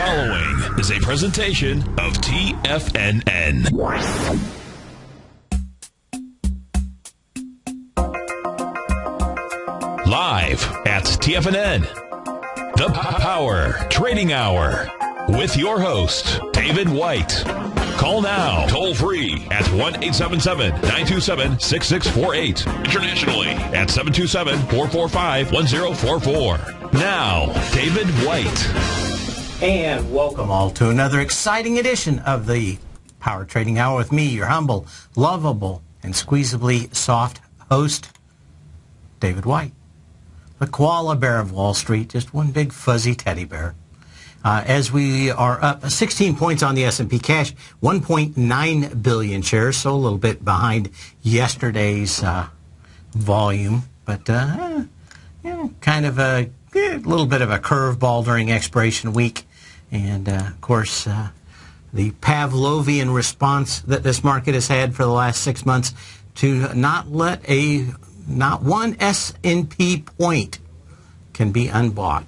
following is a presentation of TFNN. Live at TFNN, the Power Trading Hour, with your host, David White. Call now, toll free at 1-877-927-6648. Internationally at 727-445-1044. Now, David White. And welcome all to another exciting edition of the Power Trading Hour with me, your humble, lovable, and squeezably soft host, David White. The koala bear of Wall Street, just one big fuzzy teddy bear. As we are up 16 points on the S&P cash, 1.9 billion shares, so a little bit behind yesterday's volume, but kind of a little bit of a curveball during expiration week. And, of course, the Pavlovian response that this market has had for the last 6 months to not let not one S&P point can be unbought.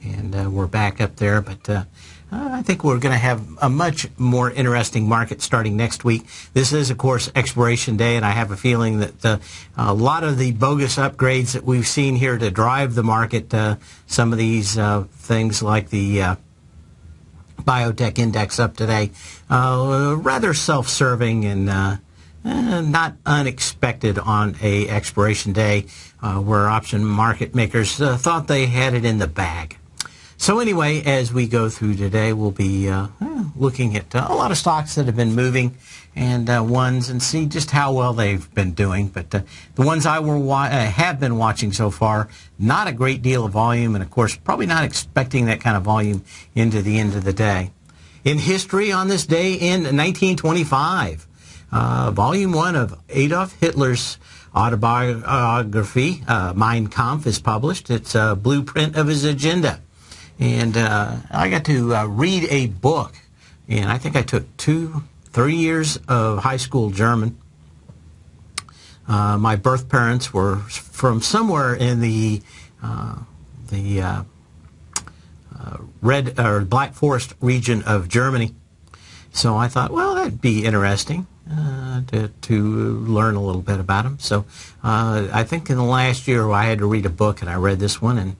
And we're back up there, but I think we're going to have a much more interesting market starting next week. This is, of course, expiration day, and I have a feeling that a lot of the bogus upgrades that we've seen here to drive the market, some of these things like the biotech index up today, rather self-serving and not unexpected on a expiration day where option market makers thought they had it in the bag. So anyway, as we go through today, we'll be looking at a lot of stocks that have been moving and ones and see just how well they've been doing. But the ones I have been watching so far, not a great deal of volume, and of course, probably not expecting that kind of volume into the end of the day. In history, on this day in 1925, Volume 1 of Adolf Hitler's autobiography, Mein Kampf, is published. It's a blueprint of his agenda. And I got to read a book, and I think I took 3 years of high school German. My birth parents were from somewhere in the Red or Black Forest region of Germany. So I thought, well, that'd be interesting to learn a little bit about them. So I think in the last year I had to read a book, and I read this one, and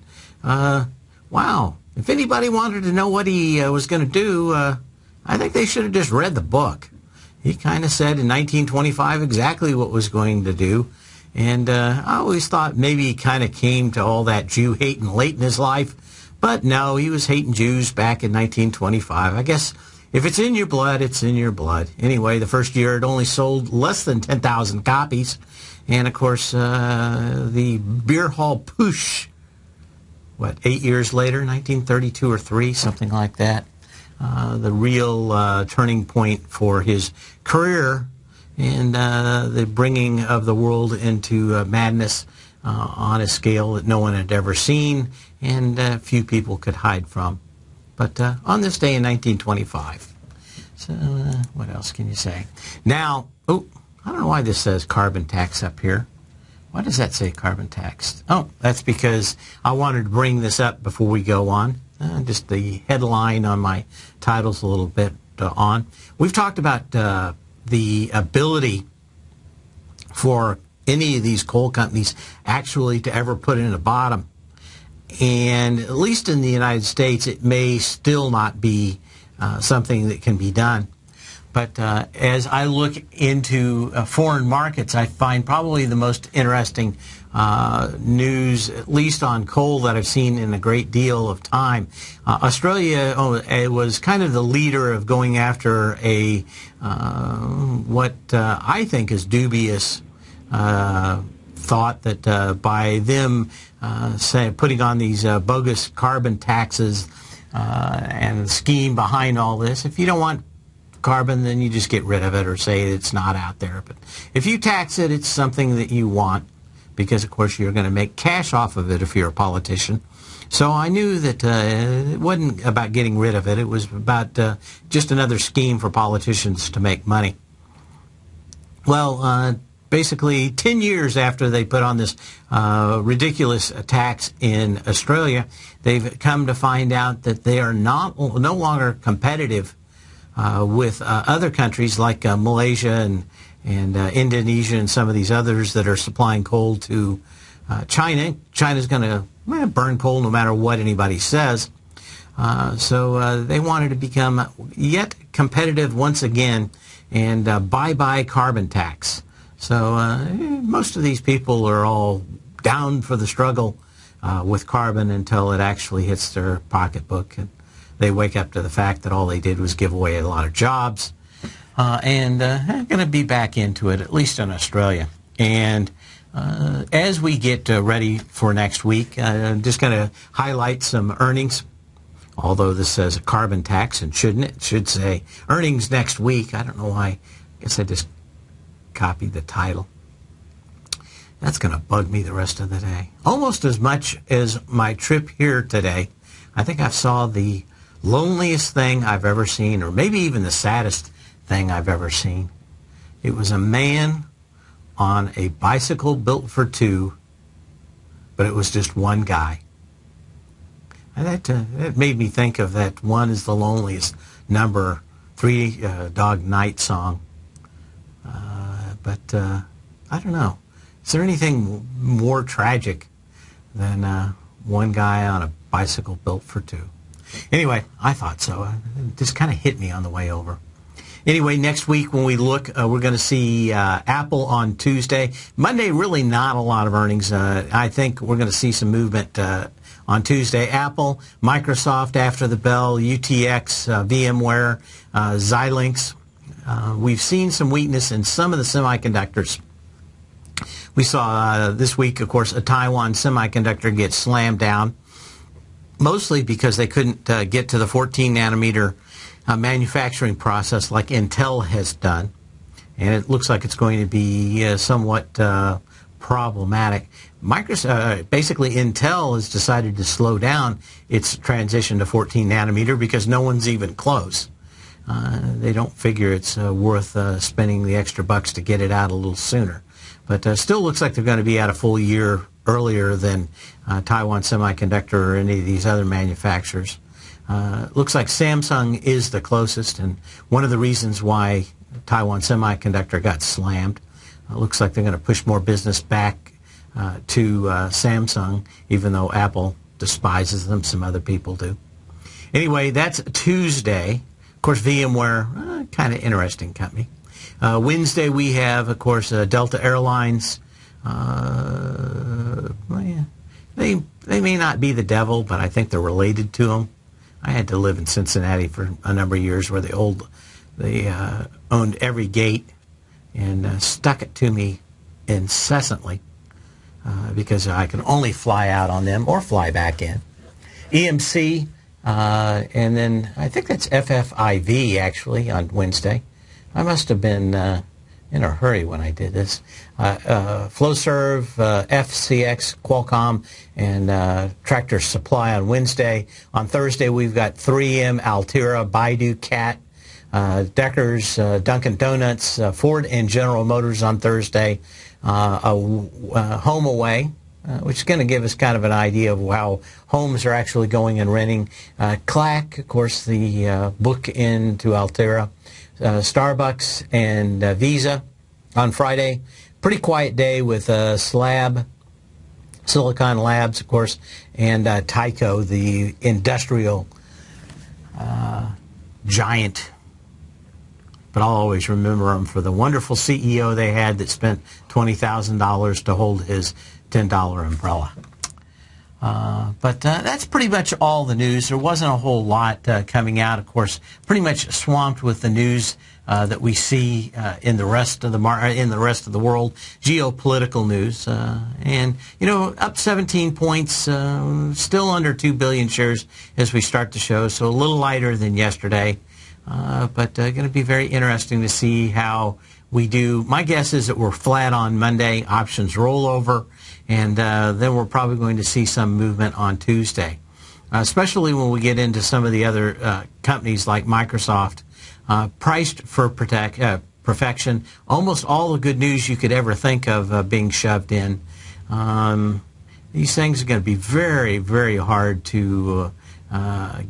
wow. If anybody wanted to know what he was going to do, I think they should have just read the book. He kind of said in 1925 exactly what was going to do. And I always thought maybe he kind of came to all that Jew hating late in his life. But no, he was hating Jews back in 1925. I guess if it's in your blood, it's in your blood. Anyway, the first year it only sold less than 10,000 copies. And, of course, the Beer Hall Push, 8 years later, 1932 or 3, something like that, the real turning point for his career and the bringing of the world into madness on a scale that no one had ever seen and few people could hide from. But on this day in 1925. So what else can you say? Now, I don't know why this says carbon tax up here. Why does that say carbon tax? Oh, that's because I wanted to bring this up before we go on. Just the headline on my title's a little bit on. We've talked about the ability for any of these coal companies actually to ever put in a bottom. And at least in the United States, it may still not be something that can be done. But as I look into foreign markets, I find probably the most interesting news, at least on coal, that I've seen in a great deal of time. Australia was kind of the leader of going after what I think is dubious thought that by them putting on these bogus carbon taxes and the scheme behind all this, if you don't want carbon, then you just get rid of it or say it's not out there. But if you tax it, it's something that you want because, of course, you're going to make cash off of it if you're a politician. So I knew that it wasn't about getting rid of it. It was about just another scheme for politicians to make money. Well, basically 10 years after they put on this ridiculous tax in Australia, they've come to find out that they are no longer competitive with other countries like Malaysia and Indonesia and some of these others that are supplying coal to China. China's going to burn coal no matter what anybody says. So they wanted to become yet competitive once again and bye-bye carbon tax. So most of these people are all down for the struggle with carbon until it actually hits their pocketbook and they wake up to the fact that all they did was give away a lot of jobs and going to be back into it, at least in Australia. And as we get ready for next week, I'm just going to highlight some earnings. Although this says carbon tax, and shouldn't it? It should say earnings next week. I don't know why. I guess I just copied the title. That's going to bug me the rest of the day. Almost as much as my trip here today. I think I saw the loneliest thing I've ever seen, or maybe even the saddest thing I've ever seen. It was a man on a bicycle built for two, but it was just one guy. And that made me think of that One is the Loneliest number 3 Dog Night song. But I don't know. Is there anything more tragic than one guy on a bicycle built for two? Anyway, I thought so. It just kind of hit me on the way over. Anyway, next week when we look, we're going to see Apple on Tuesday. Monday, really not a lot of earnings. I think we're going to see some movement on Tuesday. Apple, Microsoft after the bell, UTX, VMware, Xilinx. We've seen some weakness in some of the semiconductors. We saw this week, of course, a Taiwan semiconductor get slammed down, mostly because they couldn't get to the 14-nanometer manufacturing process like Intel has done. And it looks like it's going to be somewhat problematic. Basically, Intel has decided to slow down its transition to 14 nanometer because no one's even close. They don't figure it's worth spending the extra bucks to get it out a little sooner. But still looks like they're going to be out a full year earlier than Taiwan Semiconductor or any of these other manufacturers. Looks like Samsung is the closest, and one of the reasons why Taiwan Semiconductor got slammed. Looks like they're going to push more business back to Samsung, even though Apple despises them. Some other people do. Anyway, that's Tuesday. Of course, VMware, kind of interesting company. Wednesday, we have, of course, Delta Airlines. They may not be the devil, but I think they're related to them. I had to live in Cincinnati for a number of years where they owned every gate and stuck it to me incessantly because I could only fly out on them or fly back in. EMC, and then I think that's FFIV actually on Wednesday. I must have been in a hurry when I did this. Flowserve, FCX, Qualcomm, and Tractor Supply on Wednesday. On Thursday, we've got 3M, Altera, Baidu, Cat, Deckers, Dunkin' Donuts, Ford, and General Motors on Thursday. Home Away, which is going to give us kind of an idea of how homes are actually going and renting. Clack, of course, the book into Altera. Starbucks and Visa on Friday. Pretty quiet day with Slab, Silicon Labs, of course, and Tyco, the industrial giant. But I'll always remember them for the wonderful CEO they had that spent $20,000 to hold his $10 umbrella. But that's pretty much all the news. There wasn't a whole lot coming out, of course. Pretty much swamped with the news that we see in the rest of the world, geopolitical news, and up 17 points, still under 2 billion shares as we start the show, so a little lighter than yesterday, but going to be very interesting to see how we do. My guess is that we're flat on Monday, options rollover. And then we're probably going to see some movement on Tuesday, especially when we get into some of the other companies like Microsoft, priced for perfection. Almost all the good news you could ever think of being shoved in. These things are going to be very, very hard to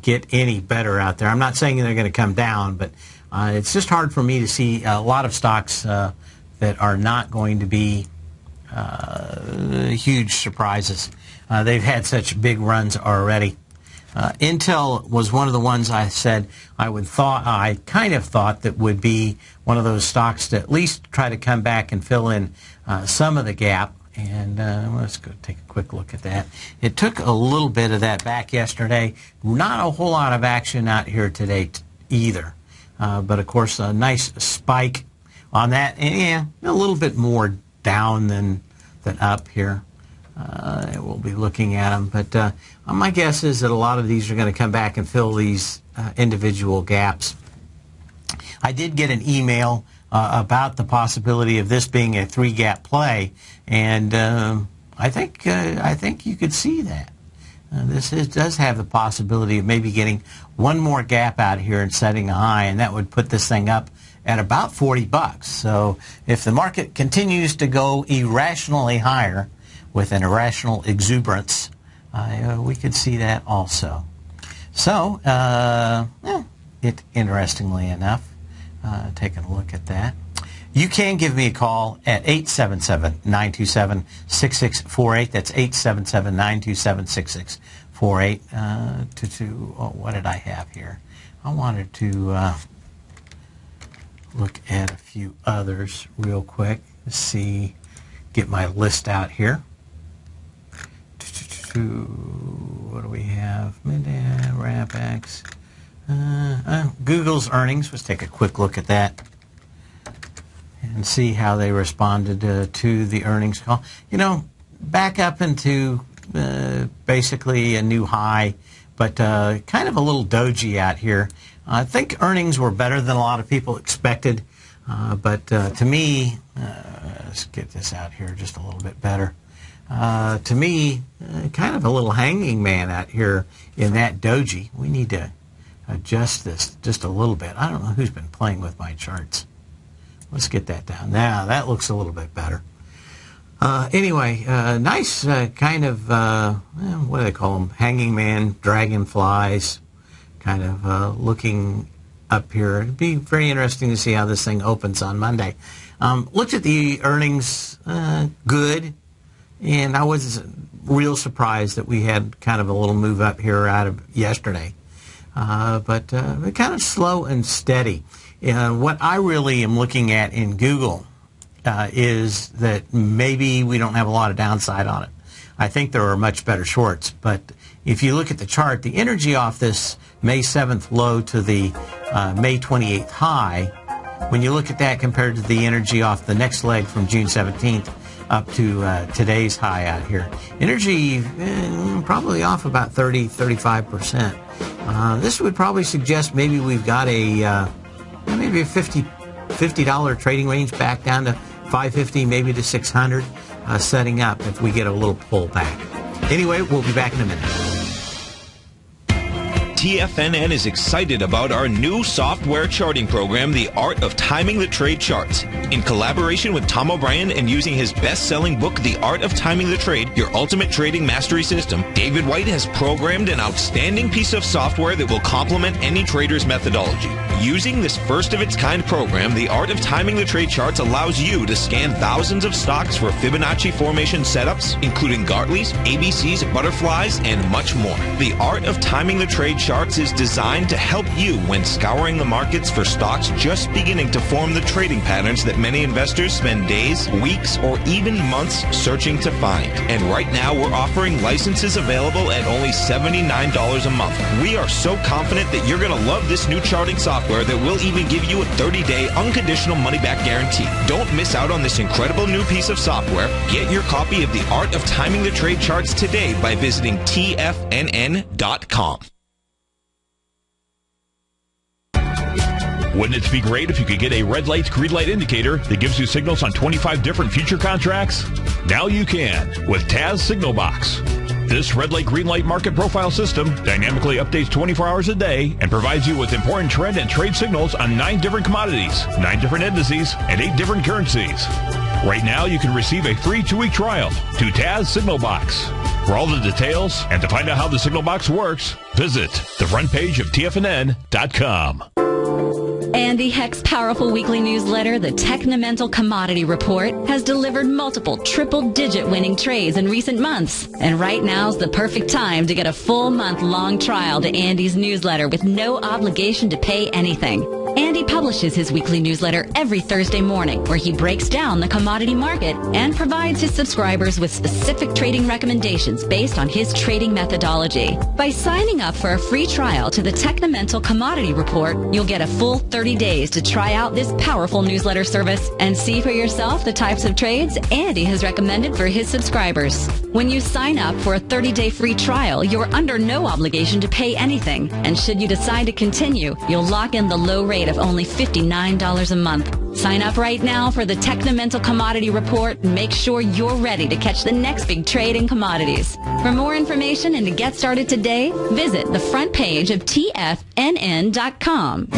get any better out there. I'm not saying they're going to come down, but it's just hard for me to see a lot of stocks that are not going to be huge surprises. They've had such big runs already. Intel was one of the ones I said I kind of thought that would be one of those stocks to at least try to come back and fill in some of the gap. And let's go take a quick look at that. It took a little bit of that back yesterday. Not a whole lot of action out here today either. But of course, a nice spike on that. And yeah, a little bit more down than up here. We'll be looking at them. But my guess is that a lot of these are going to come back and fill these individual gaps. I did get an email about the possibility of this being a 3-gap play, and I think you could see that. This does have the possibility of maybe getting one more gap out here and setting a high, and that would put this thing up at about $40. So if the market continues to go irrationally higher with an irrational exuberance, we could see that also. So, interestingly enough, taking a look at that. You can give me a call at 877-927-6648. That's 877-927-6648. What did I have here? I wanted to look at a few others real quick. Let's see, get my list out here. What do we have? Rapex. Google's earnings. Let's take a quick look at that and see how they responded to the earnings call. You know, back up into basically a new high, but kind of a little doji out here. I think earnings were better than a lot of people expected, but to me, let's get this out here just a little bit better. To me, kind of a little hanging man out here in that doji. We need to adjust this just a little bit. I don't know who's been playing with my charts. Let's get that down. Now, that looks a little bit better. Anyway, nice kind of, what do they call them? Hanging man, dragonflies, kind of looking up here. It'd be very interesting to see how this thing opens on Monday. Looked at the earnings, good. And I was real surprised that we had kind of a little move up here out of yesterday. But kind of slow and steady. What I really am looking at in Google is that maybe we don't have a lot of downside on it. I think there are much better shorts. But if you look at the chart, the energy off this May 7th low to the May 28th high, when you look at that compared to the energy off the next leg from June 17th, up to today's high out here. Energy probably off about 30-35%. This would probably suggest maybe we've got a maybe a $50 trading range back down to $550, maybe to $600, setting up if we get a little pullback. Anyway, we'll be back in a minute. TFNN is excited about our new software charting program, The Art of Timing the Trade Charts. In collaboration with Tom O'Brien and using his best-selling book, The Art of Timing the Trade, Your Ultimate Trading Mastery System, David White has programmed an outstanding piece of software that will complement any trader's methodology. Using this first-of-its-kind program, The Art of Timing the Trade Charts allows you to scan thousands of stocks for Fibonacci formation setups, including Gartley's, ABC's, butterflies, and much more. The Art of Timing the Trade Charts is designed to help you when scouring the markets for stocks just beginning to form the trading patterns that many investors spend days, weeks, or even months searching to find. And right now, we're offering licenses available at only $79 a month. We are so confident that you're going to love this new charting software that will even give you a 30-day unconditional money-back guarantee. Don't miss out on this incredible new piece of software. Get your copy of The Art of Timing the Trade Charts today by visiting TFNN.com. Wouldn't it be great if you could get a red light, green light indicator that gives you signals on 25 different future contracts? Now you can with Taz Signal Box. This red light, green light market profile system dynamically updates 24 hours a day and provides you with important trend and trade signals on 9 different commodities, 9 different indices, and 8 different currencies. Right now, you can receive a free 2-week trial to Taz Signal Box. For all the details and to find out how the Signal Box works, visit the front page of TFNN.com. Andy Heck's powerful weekly newsletter, the Technomental Commodity Report, has delivered multiple triple-digit winning trades in recent months. And right now's the perfect time to get a full month-long trial to Andy's newsletter with no obligation to pay anything. Andy publishes his weekly newsletter every Thursday morning, where he breaks down the commodity market and provides his subscribers with specific trading recommendations based on his trading methodology. By signing up for a free trial to the Technomental Commodity Report, you'll get a full 30 days to try out this powerful newsletter service and see for yourself the types of trades Andy has recommended for his subscribers. When you sign up for a 30-day free trial, you're under no obligation to pay anything. And should you decide to continue, you'll lock in the low rate of only $59 a month. Sign up right now for the Technomental Commodity Report and make sure you're ready to catch the next big trade in commodities. For more information and to get started today, visit the front page of TFNN.com.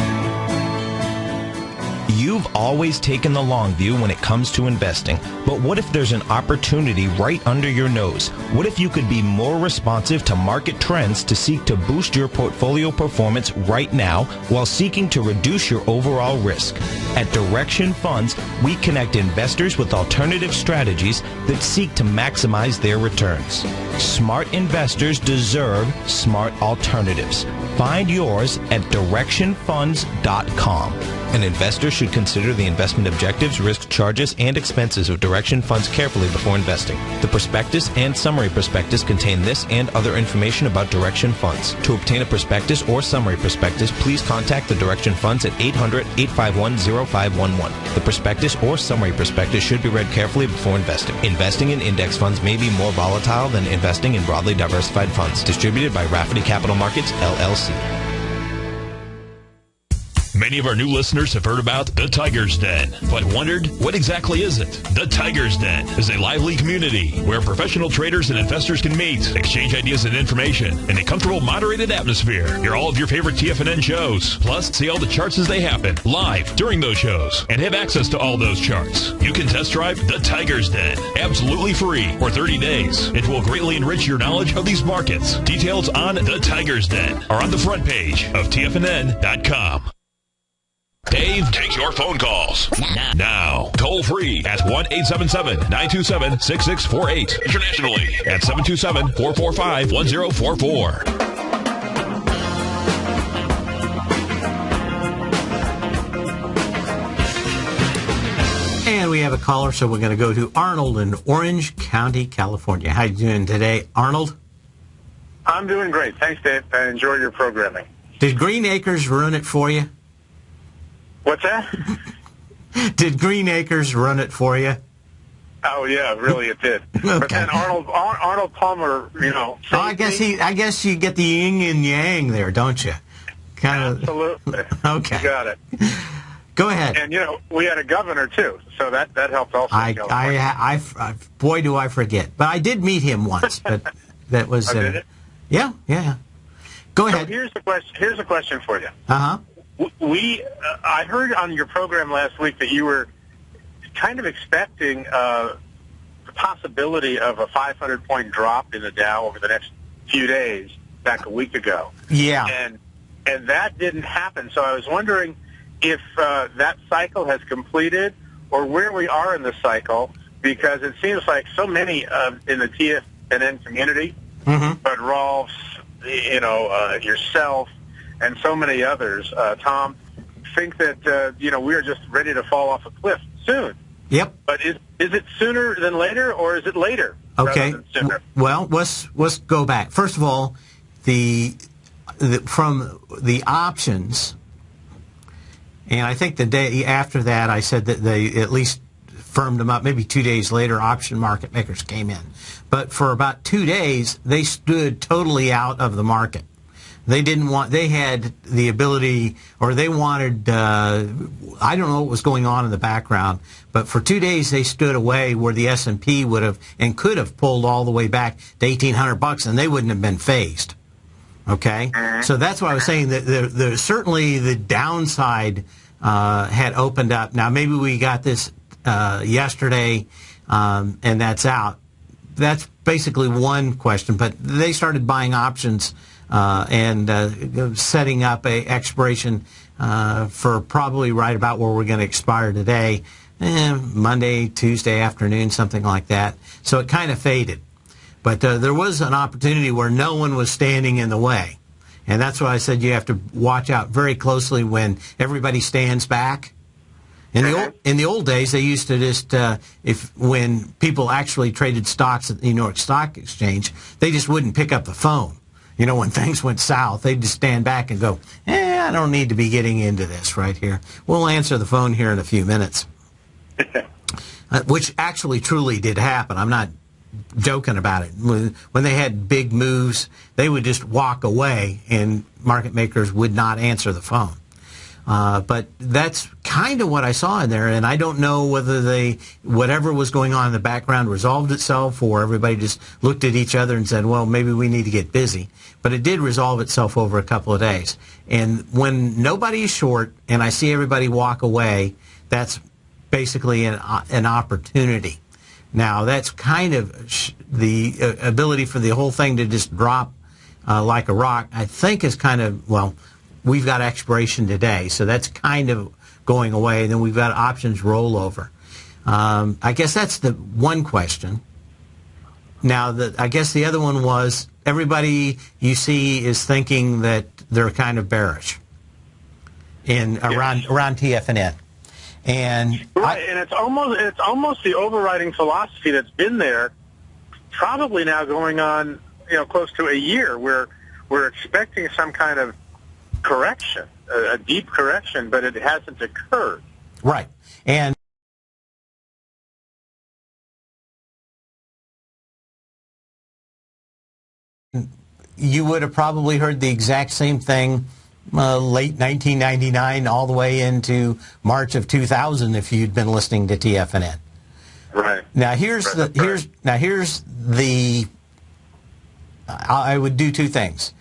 You've always taken the long view when it comes to investing, but what if there's an opportunity right under your nose? What if you could be more responsive to market trends to seek to boost your portfolio performance right now while seeking to reduce your overall risk? At Direction Funds, we connect investors with alternative strategies that seek to maximize their returns. Smart investors deserve smart alternatives. Find yours at directionfunds.com. An investor should consider the investment objectives, risk charges, and expenses of Direction Funds carefully before investing. The prospectus and summary prospectus contain this and other information about Direction Funds. To obtain a prospectus or summary prospectus, please contact the Direction Funds at 800-851-0511. The prospectus or summary prospectus should be read carefully before investing. Investing in index funds may be more volatile than investing in broadly diversified funds. Distributed by Rafferty Capital Markets, LLC. Many of our new listeners have heard about the Tiger's Den, but wondered, what exactly is it? The Tiger's Den is a lively community where professional traders and investors can meet, exchange ideas and information in a comfortable, moderated atmosphere. Hear all of your favorite TFNN shows, plus see all the charts as they happen, live during those shows, and have access to all those charts. You can test drive the Tiger's Den, absolutely free, for 30 days. It will greatly enrich your knowledge of these markets. Details on the Tiger's Den are on the front page of TFNN.com. Dave takes your phone calls now. Toll free at 1-877-927-6648. Internationally at 727-445-1044. And we have a caller, so we're going to go to Arnold in Orange County, California. How you doing today, Arnold? I'm doing great. Thanks, Dave. I enjoy your programming. Did Green Acres ruin it for you? What's that? Did Green Acres run it for you? Oh yeah, really it did. Okay. But then Arnold Palmer, you know. Oh, I guess you get the yin and yang there, don't you? Kind Absolutely. Okay. You got it. Go ahead. And you know, we had a governor too, so that helped also. I boy, do I forget. But I did meet him once. But that was. Did it? Yeah. Go ahead. So here's a question for you. Uh-huh. I heard on your program last week that you were kind of expecting the possibility of a 500-point drop in the Dow over the next few days back a week ago. Yeah. And that didn't happen. So I was wondering if that cycle has completed or where we are in the cycle, because it seems like so many in the TFNN community, but Rolfs, yourself, and so many others, Tom, think that we are just ready to fall off a cliff soon. Yep. But is it sooner than later, or is it later? Okay. Rather than sooner? Well, let's go back. First of all, from the options, and I think the day after that, I said that they at least firmed them up. Maybe 2 days later, option market makers came in. But for about 2 days, they stood totally out of the market. They didn't want, they had the ability, or they wanted, I don't know what was going on in the background, but for 2 days they stood away where the S&P would have and could have pulled all the way back to $1,800 and they wouldn't have been phased. Okay? So that's why I was saying that certainly the downside had opened up. Now maybe we got this yesterday and that's out. That's basically one question, but they started buying options and setting up a expiration for probably right about where we're going to expire today, Monday, Tuesday afternoon, something like that. So it kind of faded. But there was an opportunity where no one was standing in the way. And that's why I said you have to watch out very closely when everybody stands back. In the old days, they used to just, when people actually traded stocks at the New York Stock Exchange, they just wouldn't pick up the phone. When things went south, they'd just stand back and go, I don't need to be getting into this right here. We'll answer the phone here in a few minutes. Which actually truly did happen. I'm not joking about it. When they had big moves, they would just walk away and market makers would not answer the phone. But that's kind of what I saw in there, and I don't know whether whatever was going on in the background resolved itself or everybody just looked at each other and said, well, maybe we need to get busy. But it did resolve itself over a couple of days. And when nobody is short and I see everybody walk away, that's basically an opportunity. Now, that's kind of the ability for the whole thing to just drop like a rock, I think is kind of, well, we've got expiration today, so that's kind of going away. And then we've got options rollover. I guess that's the one question. Now, I guess the other one was everybody you see is thinking that they're kind of bearish around TFNN. And and it's almost the overriding philosophy that's been there, probably now going on, close to a year, where we're expecting some kind of correction, a deep correction, but it hasn't occurred. Right. And you would have probably heard the exact same thing late 1999 all the way into March of 2000 if you'd been listening to TFNN. Right. Now I would do two things.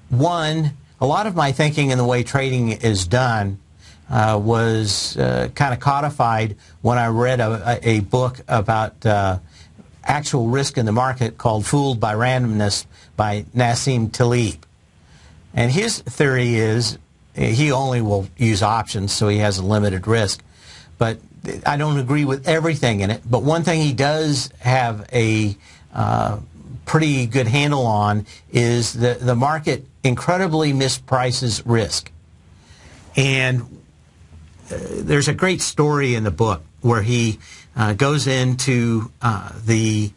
One, a lot of my thinking and the way trading is done was kind of codified when I read a book about actual risk in the market called Fooled by Randomness by Nassim Taleb. And his theory is he only will use options, so he has a limited risk. But I don't agree with everything in it. But one thing he does have a pretty good handle on is the market incredibly misprices risk. And there's a great story in the book where he goes into a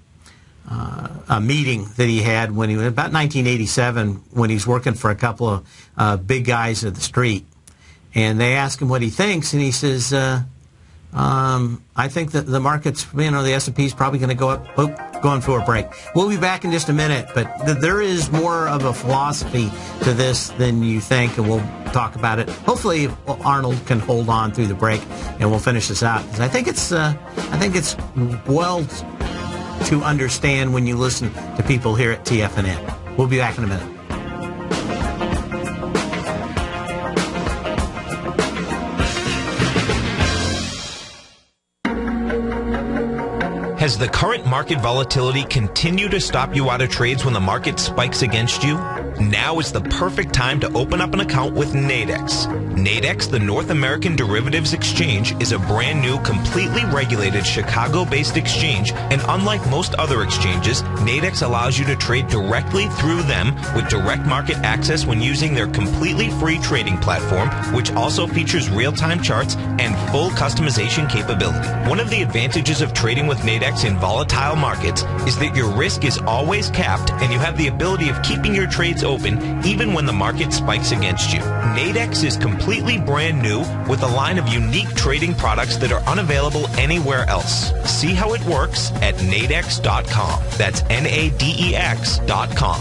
meeting that he had when he was about 1987 when he's working for a couple of big guys of the street. And they ask him what he thinks, and he says, I think that the market's, the S&P is probably going to go up. Oh, going for a break. We'll be back in just a minute, but there is more of a philosophy to this than you think, and we'll talk about it. Hopefully, Arnold can hold on through the break, and we'll finish this out. Because I think it's well to understand when you listen to people here at TFNN. We'll be back in a minute. Has the current market volatility continued to stop you out of trades when the market spikes against you? Now is the perfect time to open up an account with Nadex. Nadex, the North American Derivatives Exchange, is a brand new, completely regulated Chicago-based exchange, and unlike most other exchanges, Nadex allows you to trade directly through them with direct market access when using their completely free trading platform, which also features real-time charts and full customization capability. One of the advantages of trading with Nadex in volatile markets is that your risk is always capped and you have the ability of keeping your trades open even when the market spikes against you. Nadex is completely brand new with a line of unique trading products that are unavailable anywhere else. See how it works at nadex.com. That's Nadex.com.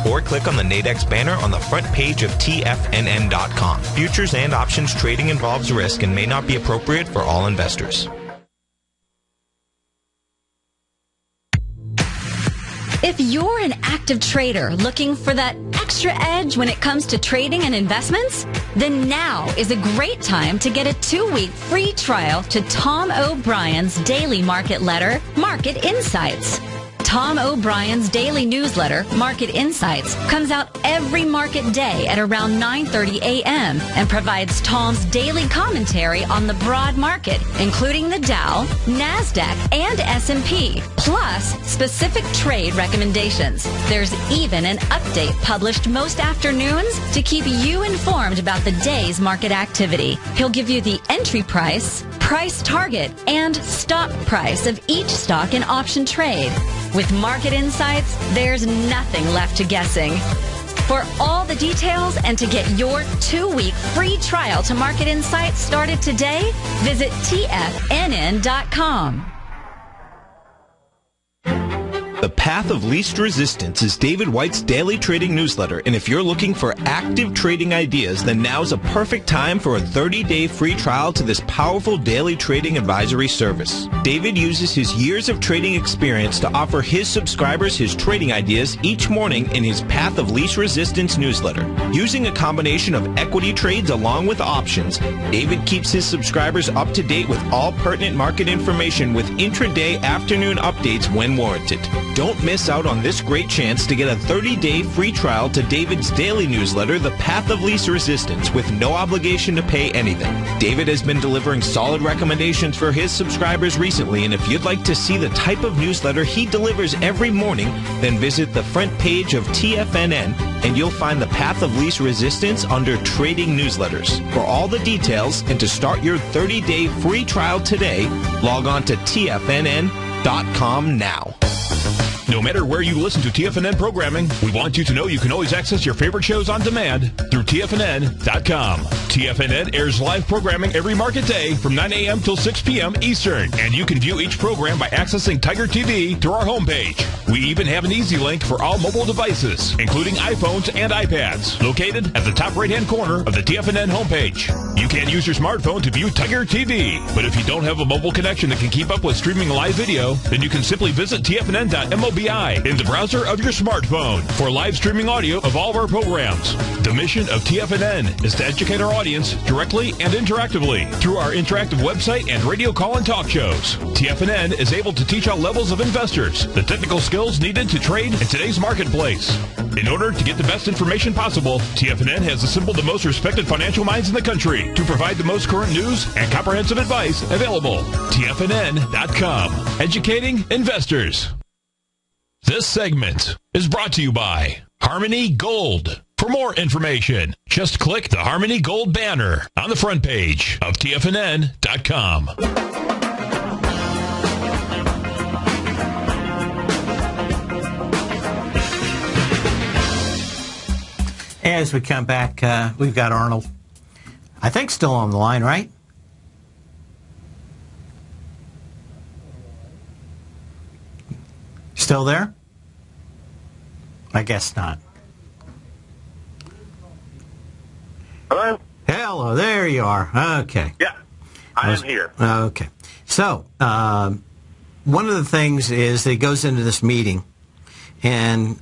or click on the Nadex banner on the front page of TFNN.com. Futures and options trading involves risk and may not be appropriate for all investors. If you're an active trader looking for that extra edge when it comes to trading and investments, then now is a great time to get a 2-week free trial to Tom O'Brien's daily market letter, Market Insights. Tom O'Brien's daily newsletter, Market Insights, comes out every market day at around 9:30 a.m. and provides Tom's daily commentary on the broad market, including the Dow, NASDAQ, and S&P, plus specific trade recommendations. There's even an update published most afternoons to keep you informed about the day's market activity. He'll give you the entry price, price target, and stop price of each stock in option trade. With Market Insights, there's nothing left to guessing. For all the details and to get your 2-week free trial to Market Insights started today, visit TFNN.com. The Path of Least Resistance is David White's daily trading newsletter, and if you're looking for active trading ideas, then now's a perfect time for a 30-day free trial to this powerful daily trading advisory service. David uses his years of trading experience to offer his subscribers his trading ideas each morning in his Path of Least Resistance newsletter. Using a combination of equity trades along with options, David keeps his subscribers up to date with all pertinent market information with intraday afternoon updates when warranted. Don't miss out on this great chance to get a 30-day free trial to David's daily newsletter, The Path of Least Resistance, with no obligation to pay anything. David has been delivering solid recommendations for his subscribers recently, and if you'd like to see the type of newsletter he delivers every morning, then visit the front page of TFNN, and you'll find The Path of Least Resistance under Trading Newsletters. For all the details and to start your 30-day free trial today, log on to TFNN.com now. No matter where you listen to TFNN programming, we want you to know you can always access your favorite shows on demand through TFNN.com. TFNN airs live programming every market day from 9 a.m. till 6 p.m. Eastern, and you can view each program by accessing Tiger TV through our homepage. We even have an easy link for all mobile devices, including iPhones and iPads, located at the top right-hand corner of the TFNN homepage. You can use your smartphone to view Tiger TV, but if you don't have a mobile connection that can keep up with streaming live video, then you can simply visit TFNN.mobi in the browser of your smartphone for live streaming audio of all of our programs. The mission of TFNN is to educate our audience directly and interactively through our interactive website and radio call and talk shows. TFNN is able to teach all levels of investors the technical skills needed to trade in today's marketplace. In order to get the best information possible, TFNN has assembled the most respected financial minds in the country to provide the most current news and comprehensive advice available. TFNN.com. Educating investors. This segment is brought to you by Harmony Gold. For more information, just click the Harmony Gold banner on the front page of TFNN.com. As we come back, we've got Arnold, I think, still on the line, right? Still there? I guess not. Hello? Hello, there you are. Okay. Yeah, I am here. Okay. So, one of the things is that he goes into this meeting, and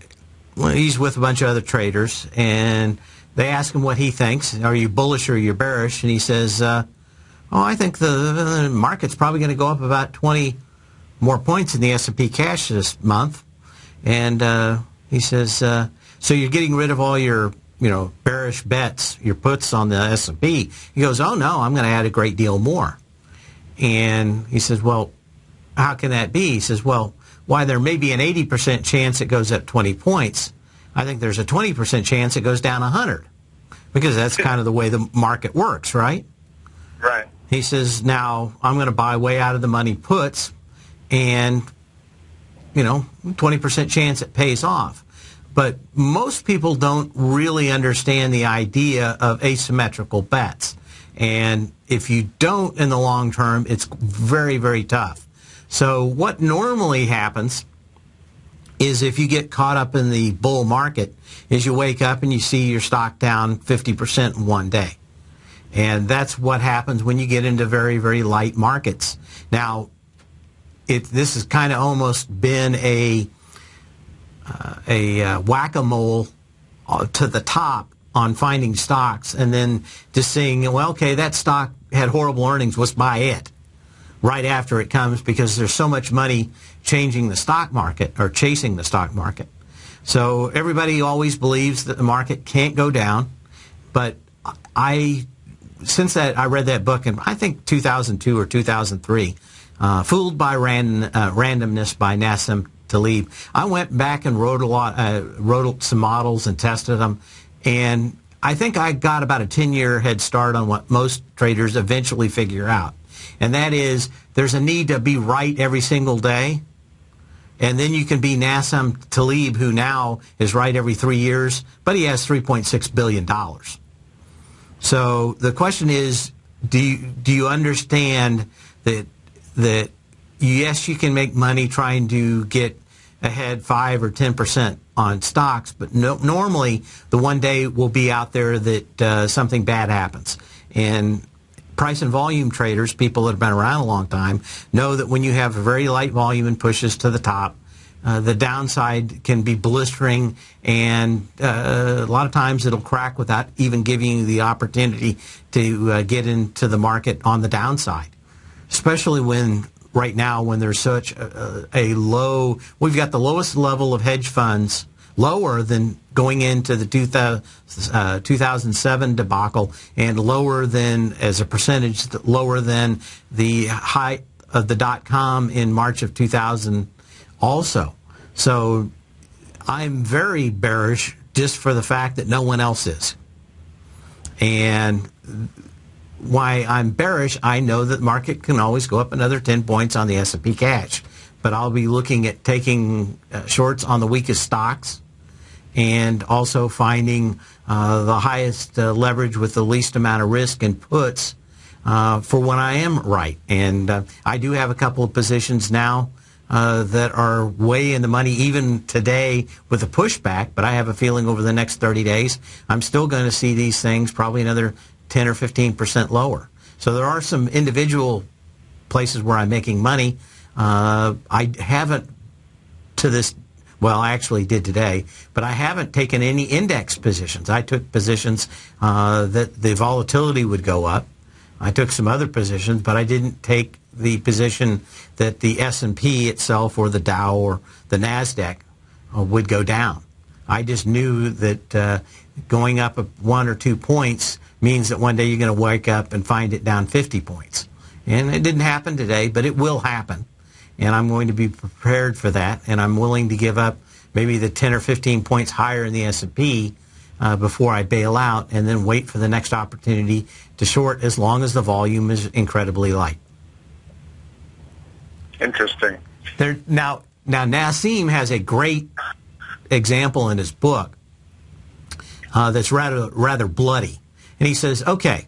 he's with a bunch of other traders, and they ask him what he thinks. Are you bullish or are you bearish? And he says, I think the market's probably going to go up about 20 more points in the S&P cash this month. And he says, so you're getting rid of all your, bearish bets, your puts on the S&P. He goes, oh, no, I'm going to add a great deal more. And he says, well, how can that be? He says, well, why there may be an 80% chance it goes up 20 points, I think there's a 20% chance it goes down 100. Because that's kind of the way the market works, right? Right. He says, now I'm going to buy way out of the money puts, and 20% chance it pays off. But most people don't really understand the idea of asymmetrical bets. And if you don't in the long term, it's very, very tough. So what normally happens is if you get caught up in the bull market, is you wake up and you see your stock down 50% in one day. And that's what happens when you get into very, very light markets. Now, this has kind of almost been a whack-a-mole to the top on finding stocks and then just saying, well, okay, that stock had horrible earnings, let's buy it right after it comes, because there's so much money changing the stock market or chasing the stock market. So everybody always believes that the market can't go down, but since I read that book in, I think, 2002 or 2003, Fooled by Randomness by Nassim Taleb, I went back and wrote some models and tested them, and I think I got about a 10-year head start on what most traders eventually figure out. And that is, there's a need to be right every single day, and then you can be Nassim Taleb, who now is right every 3 years, but he has $3.6 billion. So the question is, do you understand that yes, you can make money trying to get ahead 5 or 10% on stocks, but normally the one day will be out there that something bad happens. And price and volume traders, people that have been around a long time, know that when you have a very light volume and pushes to the top, the downside can be blistering, and a lot of times it'll crack without even giving you the opportunity to get into the market on the downside. Especially right now when there's such a low, we've got the lowest level of hedge funds, lower than going into the 2007 debacle, and lower than, as a percentage, lower than the height of the .com in March of 2000 also. So I'm very bearish just for the fact that no one else is. And why I'm bearish, I know that the market can always go up another 10 points on the S&P cash. But I'll be looking at taking shorts on the weakest stocks, and also finding the highest leverage with the least amount of risk and puts for when I am right. And I do have a couple of positions now that are way in the money, even today with a pushback, but I have a feeling over the next 30 days, I'm still going to see these things probably another 10 or 15% lower. So there are some individual places where I'm making money. I haven't well, I actually did today, but I haven't taken any index positions. I took positions that the volatility would go up. I took some other positions, but I didn't take the position that the S&P itself or the Dow or the NASDAQ would go down. I just knew that going up 1 or 2 points means that one day you're going to wake up and find it down 50 points. And it didn't happen today, but it will happen. And I'm going to be prepared for that, and I'm willing to give up maybe the 10 or 15 points higher in the S&P before I bail out, and then wait for the next opportunity to short as long as the volume is incredibly light. Interesting. Now Nassim has a great example in his book that's rather bloody. And he says, okay,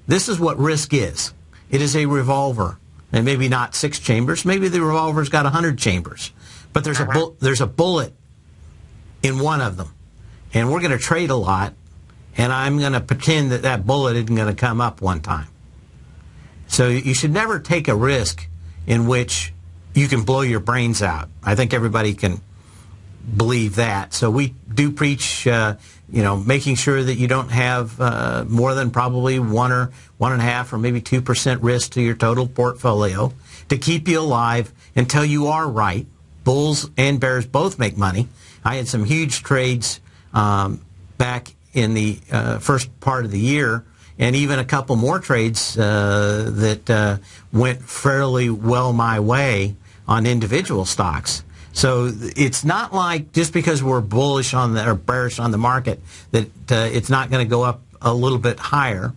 this is what risk is. It is a revolver. And maybe not 6 chambers. Maybe the revolver's got 100 chambers. But there's a bullet in one of them. And we're going to trade a lot. And I'm going to pretend that bullet isn't going to come up one time. So you should never take a risk in which you can blow your brains out. I think everybody can believe that. So we do preach, making sure that you don't have more than probably 1 or 1.5 or maybe 2% risk to your total portfolio to keep you alive until you are right. Bulls and bears both make money. I had some huge trades back in the first part of the year, and even a couple more trades that went fairly well my way on individual stocks. So it's not like just because we're bullish on or bearish on the market that it's not going to go up a little bit higher.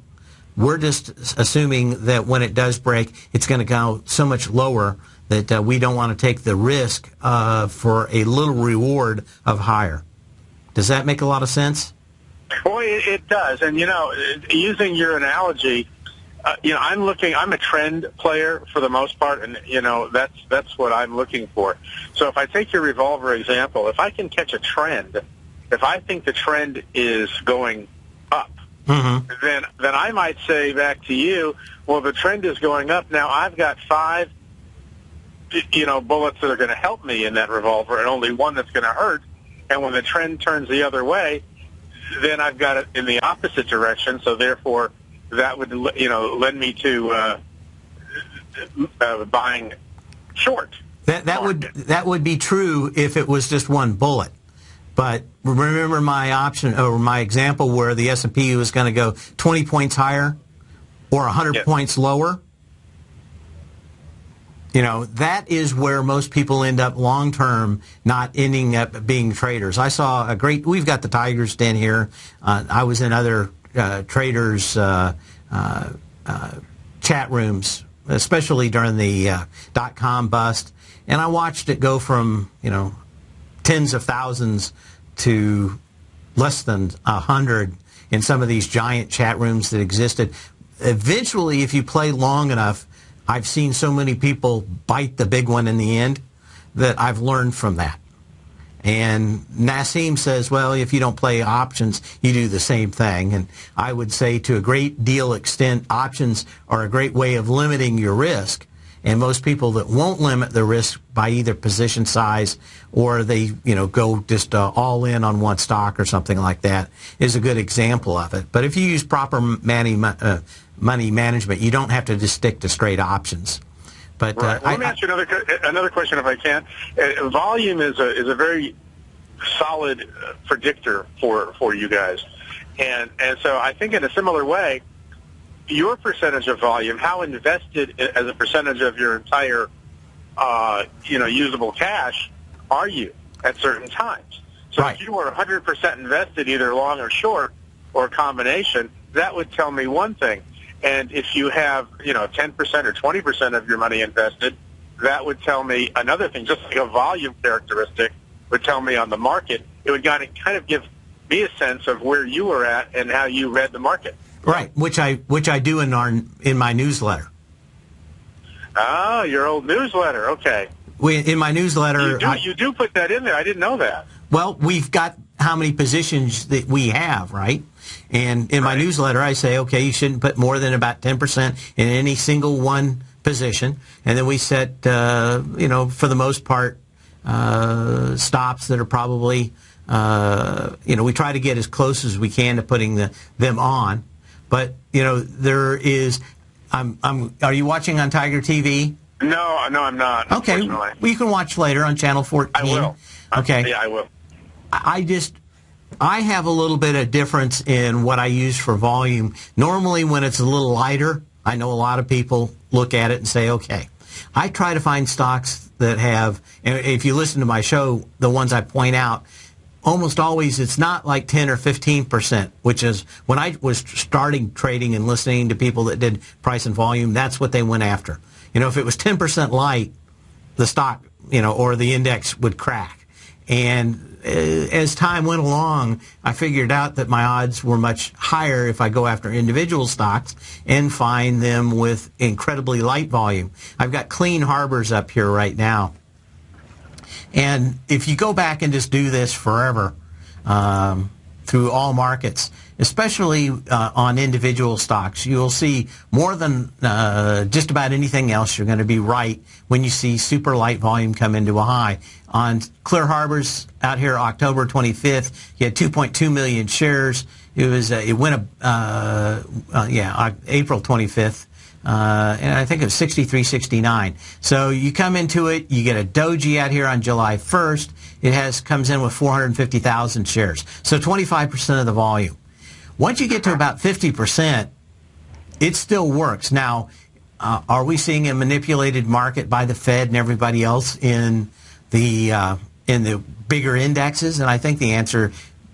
We're just assuming that when it does break, it's going to go so much lower that we don't want to take the risk for a little reward of higher. Does that make a lot of sense? Well, it does. And, using your analogy, I'm a trend player for the most part, and, that's what I'm looking for. So if I take your revolver example, if I can catch a trend, if I think the trend is going up, then I might say back to you, well, the trend is going up. Now I've got 5, bullets that are going to help me in that revolver and only one that's going to hurt. And when the trend turns the other way, then I've got it in the opposite direction. So therefore, that would, lend me to buying short. That would be true if it was just one bullet. But remember my option or my example where the S&P was going to go 20 points higher or 100 points lower? That is where most people end up long-term, not ending up being traders. I saw we've got the Tigers Den here. I was in other traders' chat rooms, especially during the .com bust, and I watched it go from, tens of thousands to less than 100 in some of these giant chat rooms that existed. Eventually, if you play long enough, I've seen so many people bite the big one in the end that I've learned from that. And Nassim says, well, if you don't play options, you do the same thing. And I would say to a great deal extent, options are a great way of limiting your risk. And most people that won't limit their risk by either position size or they, go just all in on one stock or something like that is a good example of it. But if you use proper money management, you don't have to just stick to straight options. But right. Let me ask you another question, if I can. Volume is a very solid predictor for you guys, and so I think in a similar way, your percentage of volume, how invested as a percentage of your entire usable cash are you at certain times? So right. If you were 100% invested, either long or short or a combination, that would tell me one thing. And if you have, 10% or 20% of your money invested, that would tell me another thing. Just like a volume characteristic would tell me on the market, it would kind of give me a sense of where you were at and how you read the market. Right, which I do in my newsletter. Oh, your old newsletter. Okay. In my newsletter, you do put that in there. I didn't know that. Well, we've got how many positions that we have, right? And in my newsletter, I say, okay, you shouldn't put more than about 10% in any single one position. And then we set, for the most part, stops that are probably, we try to get as close as we can to putting them on. But, there is, are you watching on Tiger TV? No, I'm not. Okay, well, you can watch later on Channel 14. I will. Okay. Yeah, I will. I have a little bit of difference in what I use for volume. Normally when it's a little lighter, I know a lot of people look at it and say, okay. I try to find stocks that have, and if you listen to my show, the ones I point out, almost always it's not like 10 or 15%, which is when I was starting trading and listening to people that did price and volume, that's what they went after. If it was 10% light, the stock, or the index would crack. And as time went along, I figured out that my odds were much higher if I go after individual stocks and find them with incredibly light volume. I've got Clean Harbors up here right now. And if you go back and just do this forever through all markets, especially on individual stocks, you'll see more than just about anything else, you're going to be right when you see super light volume come into a high. On Clear Harbors out here, October 25th, you had 2.2 million shares. It went April 25th. And I think it was 63.69. So you come into it, you get a doji out here on July 1st. It comes in with 450,000 shares. So 25% of the volume. Once you get to about 50%, it still works. Now, are we seeing a manipulated market by the Fed and everybody else in the bigger indexes? And I think the answer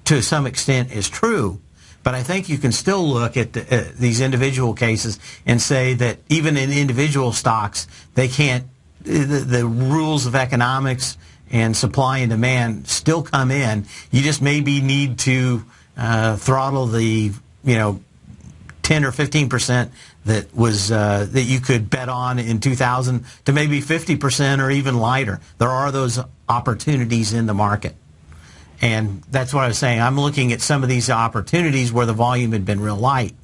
to some extent is true. But I think you can still look at these individual cases and say that even in individual stocks, they can't, the rules of economics and supply and demand still come in. You just maybe need to throttle the, 10 10 or 15% that was that you could bet on in 2000 to maybe 50% or even lighter. There are those opportunities in the market. And that's what I was saying. I'm looking at some of these opportunities where the volume had been real light.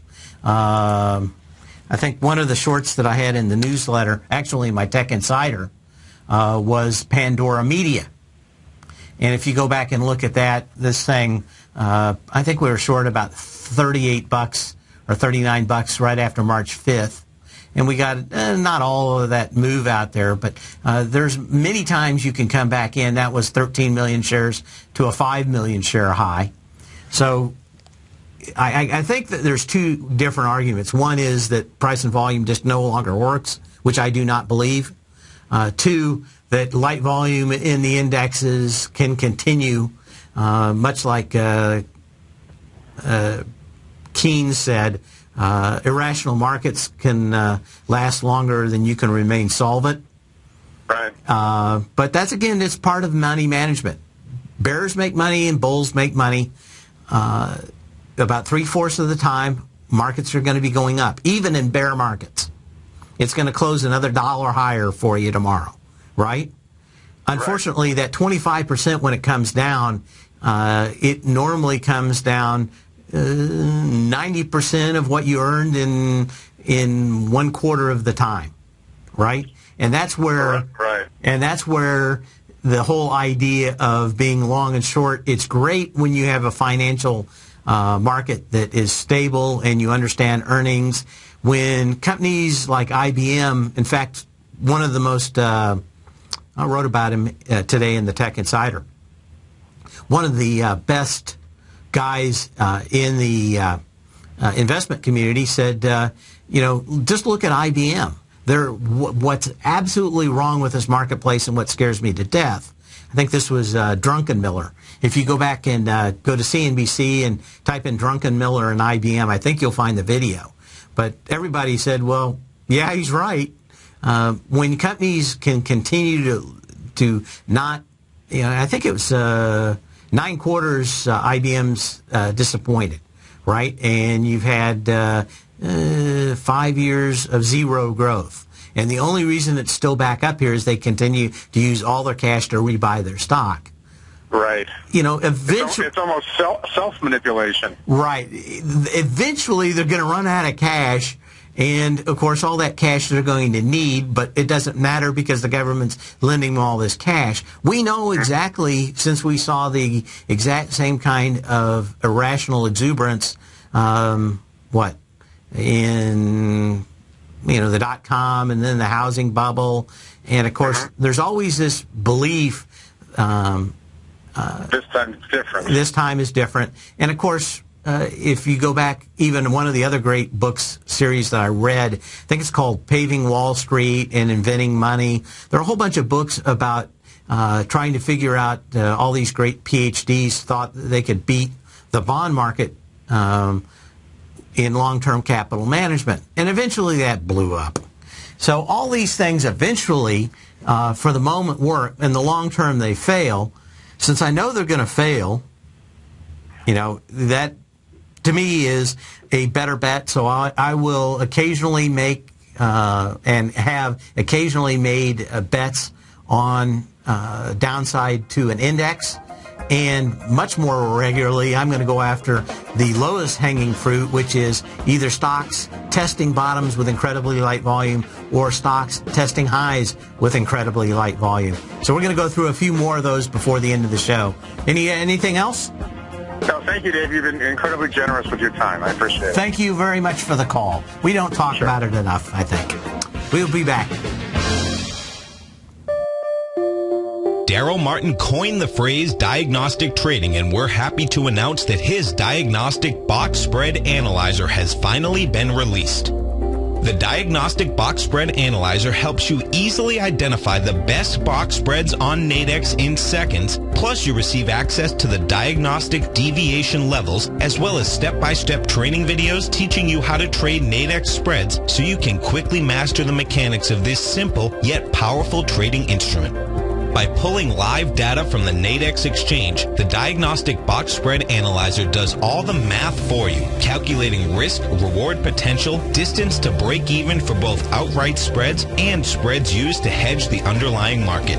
I think one of the shorts that I had in the newsletter, actually my Tech Insider, was Pandora Media. And if you go back and look at that, this thing, I think we were short about $38 or $39 right after March 5th. And we got not all of that move out there, but there's many times you can come back in. That was 13 million shares to a 5 million share high. So I think that there's two different arguments. One is that price and volume just no longer works, which I do not believe. Two, that light volume in the indexes can continue, much like Keynes said, irrational markets can last longer than you can remain solvent. Right. But that's, again, it's part of money management. Bears make money and bulls make money. About 3/4 of the time, markets are going to be going up, even in bear markets. It's going to close another $1 higher for you tomorrow, right? Unfortunately, that 25% when it comes down, it normally comes down 90% of what you earned in 1/4 of the time, right? And that's where, and that's where the whole idea of being long and short, it's great when you have a financial market that is stable and you understand earnings. When companies like IBM, in fact, one of the most, I wrote about him today in the Tech Insider, one of the best guys in the investment community said, just look at IBM. What's absolutely wrong with this marketplace and what scares me to death, I think this was Druckenmiller. If you go back and go to CNBC and type in Druckenmiller and IBM, I think you'll find the video. But everybody said, well, yeah, he's right. When companies can continue to not, I think it was 9 quarters IBM's disappointed, right? And you've had 5 years of zero growth. And the only reason it's still back up here is they continue to use all their cash to rebuy their stock. Right. Eventually... It's almost self-manipulation. Right. Eventually, they're going to run out of cash. And, of course, all that cash they're going to need, but it doesn't matter because the government's lending them all this cash. We know exactly, since we saw the exact same kind of irrational exuberance, in, the .com and then the housing bubble. And, of course, there's always this belief... this time it's different. This time is different. And, of course... if you go back, even one of the other great books series that I read, I think it's called Paving Wall Street and Inventing Money. There are a whole bunch of books about trying to figure out all these great PhDs thought that they could beat the bond market in long-term capital management. And eventually that blew up. So all these things eventually, for the moment, work. In the long term, they fail. Since I know they're going to fail, that... to me is a better bet, so I will occasionally make and have occasionally made bets on downside to an index, and much more regularly I'm going to go after the lowest hanging fruit, which is either stocks testing bottoms with incredibly light volume or stocks testing highs with incredibly light volume. So we're going to go through a few more of those before the end of the show. Anything else? No, thank you, Dave. You've been incredibly generous with your time. I appreciate it. Thank you very much for the call. We don't talk about it enough, I think. We'll be back. Daryl Martin coined the phrase diagnostic trading, and we're happy to announce that his diagnostic box spread analyzer has finally been released. The Diagnostic Box Spread Analyzer helps you easily identify the best box spreads on Nadex in seconds, plus you receive access to the diagnostic deviation levels, as well as step-by-step training videos teaching you how to trade Nadex spreads so you can quickly master the mechanics of this simple yet powerful trading instrument. By pulling live data from the Nadex exchange, the diagnostic box spread analyzer does all the math for you, calculating risk, reward potential, distance to break even for both outright spreads and spreads used to hedge the underlying market.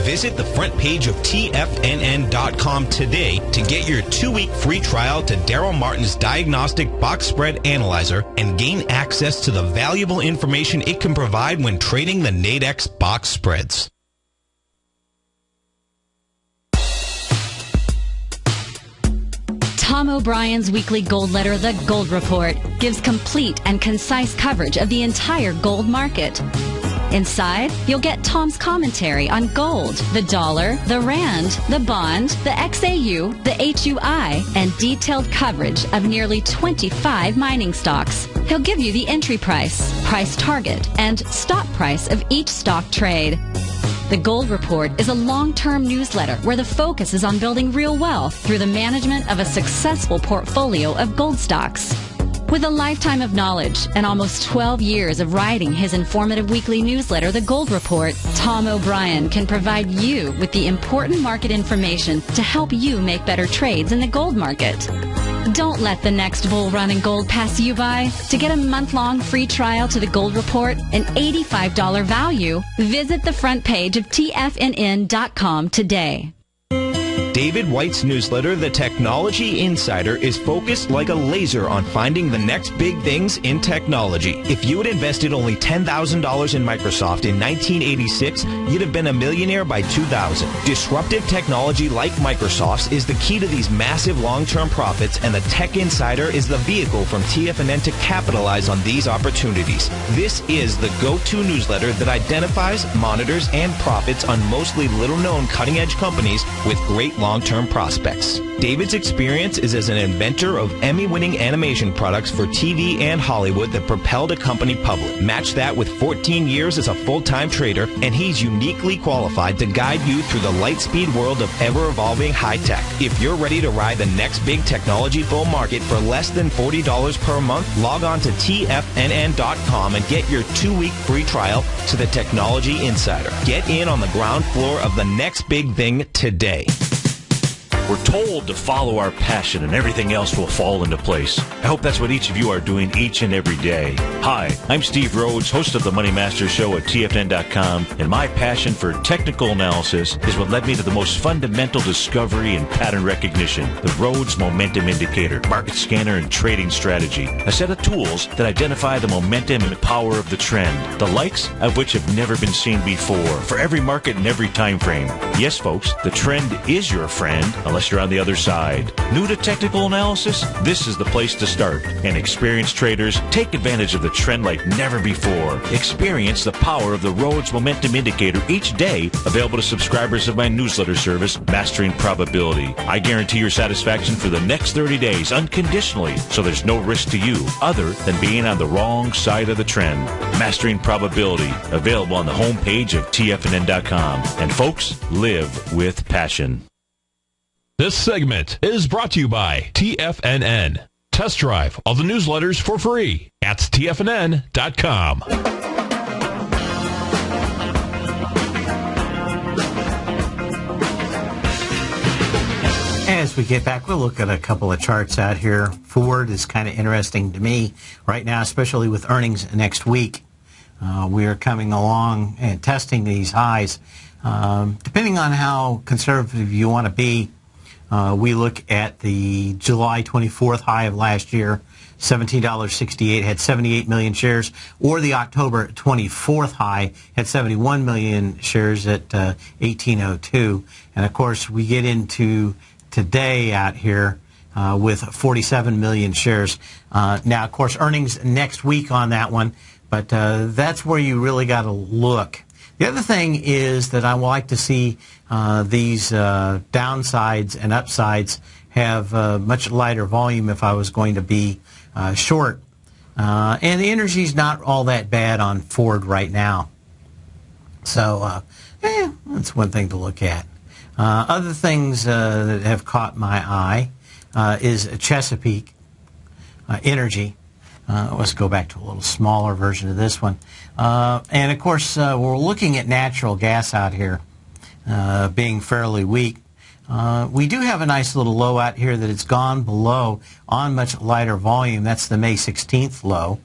Visit the front page of TFNN.com today to get your 2-week free trial to Daryl Martin's Diagnostic Box Spread Analyzer and gain access to the valuable information it can provide when trading the Nadex box spreads. Tom O'Brien's weekly gold letter, The Gold Report, gives complete and concise coverage of the entire gold market. Inside, you'll get Tom's commentary on gold, the dollar, the rand, the bond, the XAU, the HUI, and detailed coverage of nearly 25 mining stocks. He'll give you the entry price, price target, and stop price of each stock trade. The Gold Report is a long-term newsletter where the focus is on building real wealth through the management of a successful portfolio of gold stocks. With a lifetime of knowledge and almost 12 years of writing his informative weekly newsletter, The Gold Report, Tom O'Brien can provide you with the important market information to help you make better trades in the gold market. Don't let the next bull run in gold pass you by. To get a month-long free trial to The Gold Report, an $85 value, visit the front page of TFNN.com today. David White's newsletter, The Technology Insider, is focused like a laser on finding the next big things in technology. If you had invested only $10,000 in Microsoft in 1986, you'd have been a millionaire by 2000. Disruptive technology like Microsoft's is the key to these massive long-term profits, and the Tech Insider is the vehicle from TFNN to capitalize on these opportunities. This is the go-to newsletter that identifies, monitors, and profits on mostly little-known cutting-edge companies with great long-term prospects. David's experience is as an inventor of Emmy-winning animation products for TV and Hollywood that propelled a company public. Match that with 14 years as a full-time trader, and he's uniquely qualified to guide you through the light-speed world of ever-evolving high-tech. If you're ready to ride the next big technology bull market for less than $40 per month, log on to TFNN.com and get your 2-week free trial to the Technology Insider. Get in on the ground floor of the next big thing today. We're told to follow our passion and everything else will fall into place. I hope that's what each of you are doing each and every day. Hi, I'm Steve Rhodes, host of the Money Master Show at TFNN.com, and my passion for technical analysis is what led me to the most fundamental discovery in pattern recognition, the Rhodes Momentum Indicator, market scanner, and trading strategy, a set of tools that identify the momentum and power of the trend, the likes of which have never been seen before, for every market and every time frame. Yes, folks, the trend is your friend, unless you're on the other side. New to technical analysis? This is the place to start. And experienced traders, take advantage of the trend like never before. Experience the power of the Rhodes Momentum Indicator each day, available to subscribers of my newsletter service, Mastering Probability. I guarantee your satisfaction for the next 30 days unconditionally, so there's no risk to you other than being on the wrong side of the trend. Mastering Probability, available on the homepage of TFNN.com. And folks, live with passion. This segment is brought to you by TFNN. Test drive all the newsletters for free at TFNN.com. As we get back, we'll look at a couple of charts out here. Ford is kind of interesting to me right now, especially with earnings next week. We are coming along and testing these highs. Depending on how conservative you want to be, we look at the July 24th high of last year, $17.68, had 78 million shares, or the October 24th high had 71 million shares at 1802. And of course, we get into today out here with 47 million shares. Now, of course, earnings next week on that one, but that's where you really got to look. The other thing is that I would like to see these downsides and upsides have much lighter volume if I was going to be short. And the energy's not all that bad on Ford right now. So that's one thing to look at. Other things that have caught my eye is Chesapeake Energy. Let's go back to a little smaller version of this one. And, of course, we're looking at natural gas out here. being fairly weak. We do have a nice little low out here that it's gone below on much lighter volume. That's the May 16th low.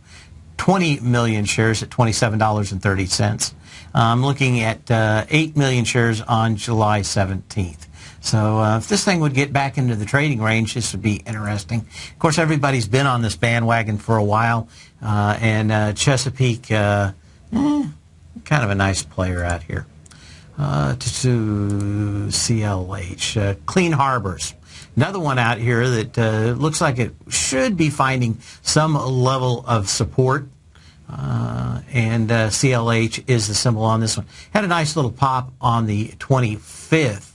20 million shares at $27.30. I'm looking at 8 million shares on July 17th. So if this thing would get back into the trading range, this would be interesting. Of course, everybody's been on this bandwagon for a while, and Chesapeake, kind of a nice player out here. To CLH, Clean Harbors. Another one out here that looks like it should be finding some level of support. And CLH is the symbol on this one. Had a nice little pop on the 25th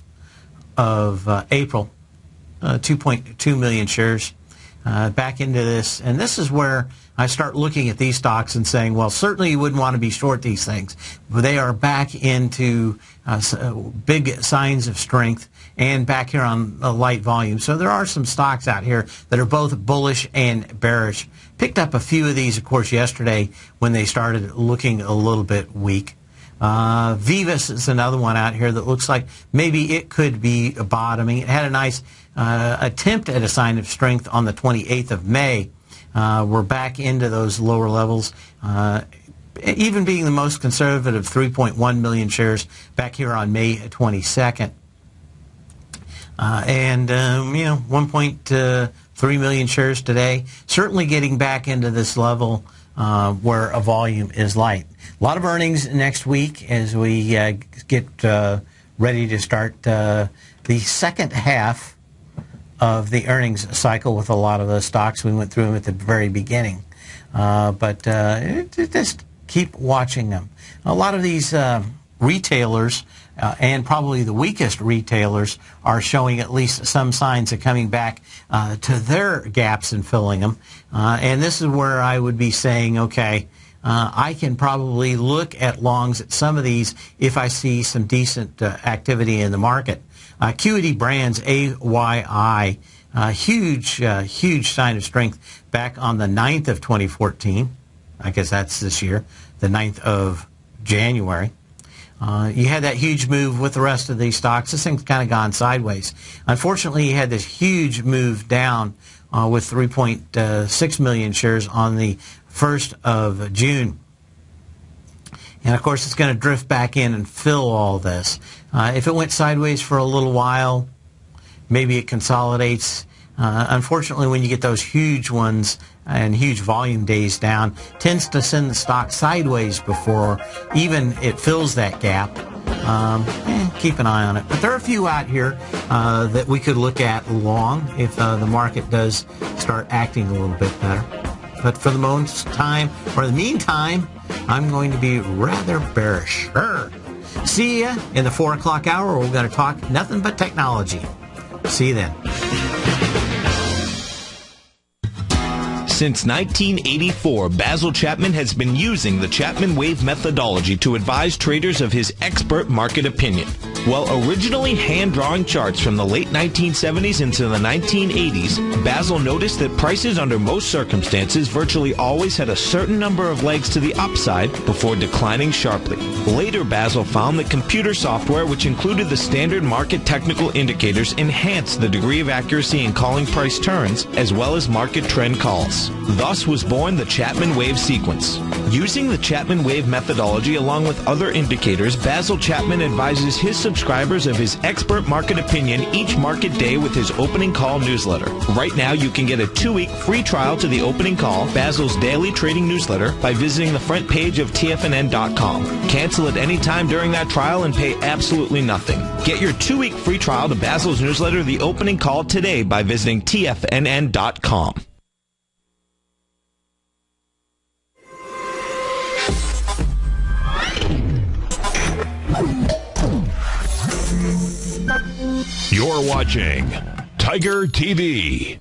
of April, 2.2 million shares back into this. And this is where I start looking at these stocks and saying, well, certainly you wouldn't want to be short these things. But they are back into big signs of strength and back here on a light volume. So there are some stocks out here that are both bullish and bearish. Picked up a few of these, of course, yesterday when they started looking a little bit weak. Vivus is another one out here that looks like maybe it could be bottoming. It had a nice attempt at a sign of strength on the 28th of May. We're back into those lower levels. Even being the most conservative, 3.1 million shares back here on May 22nd. And 1.3 million shares today. Certainly getting back into this level where a volume is light. A lot of earnings next week as we get ready to start the second half of the earnings cycle with a lot of the stocks. We went through them at the very beginning. But just keep watching them. A lot of these retailers, and probably the weakest retailers, are showing at least some signs of coming back to their gaps and filling them. And this is where I would be saying, okay, I can probably look at longs at some of these if I see some decent activity in the market. Acuity Brands, AYI, huge sign of strength back on the 9th of 2014. I guess that's this year, the 9th of January. You had that huge move with the rest of these stocks. This thing's kind of gone sideways. Unfortunately, you had this huge move down with 3.6 million shares on the 1st of June. And, of course, it's going to drift back in and fill all this. If it went sideways for a little while, maybe it consolidates. Unfortunately, when you get those huge ones and huge volume days down, tends to send the stock sideways before even it fills that gap. Keep an eye on it. But there are a few out here that we could look at long if the market does start acting a little bit better. But for the meantime, I'm going to be rather bearish. See ya in the 4 o'clock hour where we're going to talk nothing but technology. See you then. Since 1984, Basil Chapman has been using the Chapman Wave methodology to advise traders of his expert market opinion. While originally hand-drawing charts from the late 1970s into the 1980s, Basil noticed that prices under most circumstances virtually always had a certain number of legs to the upside before declining sharply. Later, Basil found that computer software, which included the standard market technical indicators, enhanced the degree of accuracy in calling price turns, as well as market trend calls. Thus was born the Chapman Wave sequence. Using the Chapman Wave methodology along with other indicators, Basil Chapman advises his subscribers of his expert market opinion each market day with his opening call newsletter. Right now, you can get a 2-week free trial to the opening call, Basil's daily trading newsletter, by visiting the front page of TFNN.com. Cancel at any time during that trial and pay absolutely nothing. Get your 2-week free trial to Basil's newsletter, The Opening Call, today by visiting TFNN.com. You're watching Tiger TV.